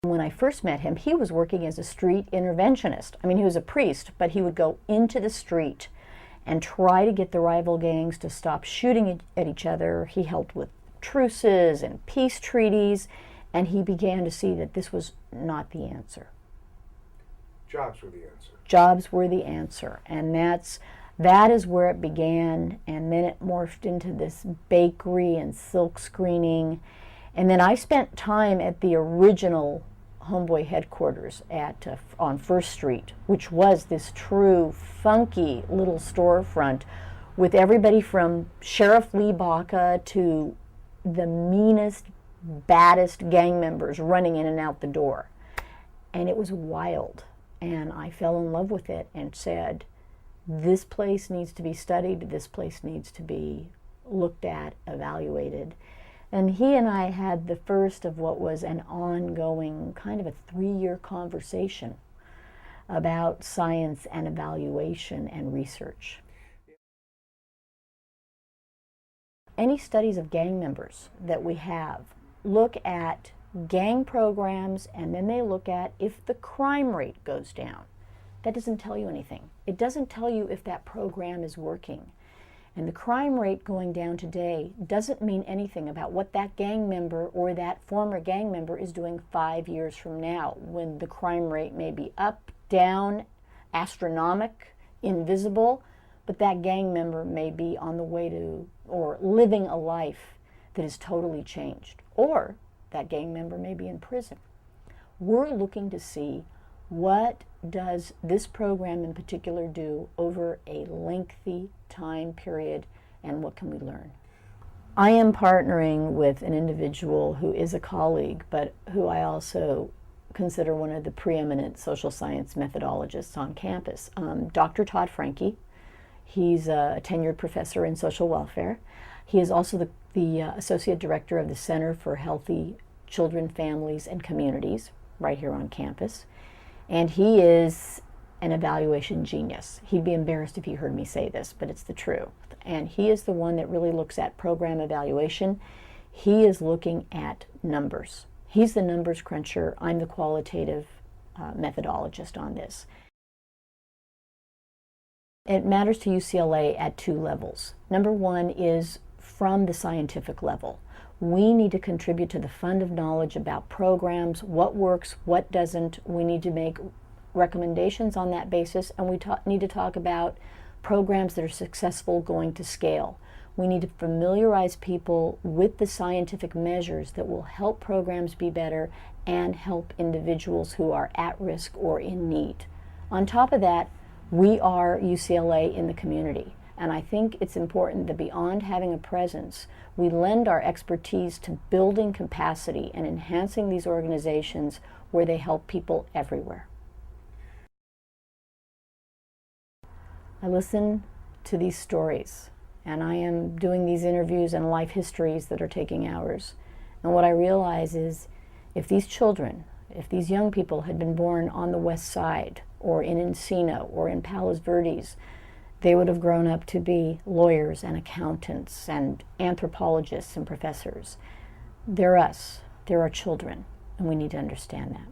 When I first met him, he was working as a street interventionist. I mean, he was a priest, but he would go into the street and try to get the rival gangs to stop shooting at each other. He helped with truces and peace treaties, and he began to see that this was not the answer. Jobs were the answer. Jobs were the answer, and that is where it began, and then it morphed into this bakery and silk screening. And then I spent time at the original Homeboy headquarters on First Street, which was this true funky little storefront with everybody from Sheriff Lee Baca to the meanest, baddest gang members running in and out the door. And it was wild. And I fell in love with it and said, this place needs to be studied, this place needs to be looked at, evaluated. And he and I had the first of what was an ongoing kind of a 3-year conversation about science and evaluation and research. Any studies of gang members that we have look at gang programs, and then they look at if the crime rate goes down. That doesn't tell you anything. It doesn't tell you if that program is working. And the crime rate going down today doesn't mean anything about what that gang member or that former gang member is doing 5 years from now, when the crime rate may be up, down, astronomic, invisible, but that gang member may be on the way to, or living a life that is totally changed. Or that gang member may be in prison. We're looking to see what does this program in particular do over a lengthy time period, and what can we learn? I am partnering with an individual who is a colleague, but who I also consider one of the preeminent social science methodologists on campus, Dr. Todd Franke. He's a tenured professor in social welfare. He is also the associate director of the Center for Healthy Children, Families, and Communities right here on campus. And he is an evaluation genius. He'd be embarrassed if he heard me say this, but it's the truth. And he is the one that really looks at program evaluation. He is looking at numbers. He's the numbers cruncher. I'm the qualitative methodologist on this. It matters to UCLA at 2 levels. Number 1 is from the scientific level. We need to contribute to the fund of knowledge about programs, what works, what doesn't. We need to make recommendations on that basis, and we need to talk about programs that are successful going to scale. We need to familiarize people with the scientific measures that will help programs be better and help individuals who are at risk or in need. On top of that, we are UCLA in the community. And I think it's important that beyond having a presence, we lend our expertise to building capacity and enhancing these organizations where they help people everywhere. I listen to these stories, and I am doing these interviews and life histories that are taking hours. And what I realize is, if these children, if these young people had been born on the West Side, or in Encino, or in Palos Verdes, they would have grown up to be lawyers and accountants and anthropologists and professors. They're us. They're our children, and we need to understand that.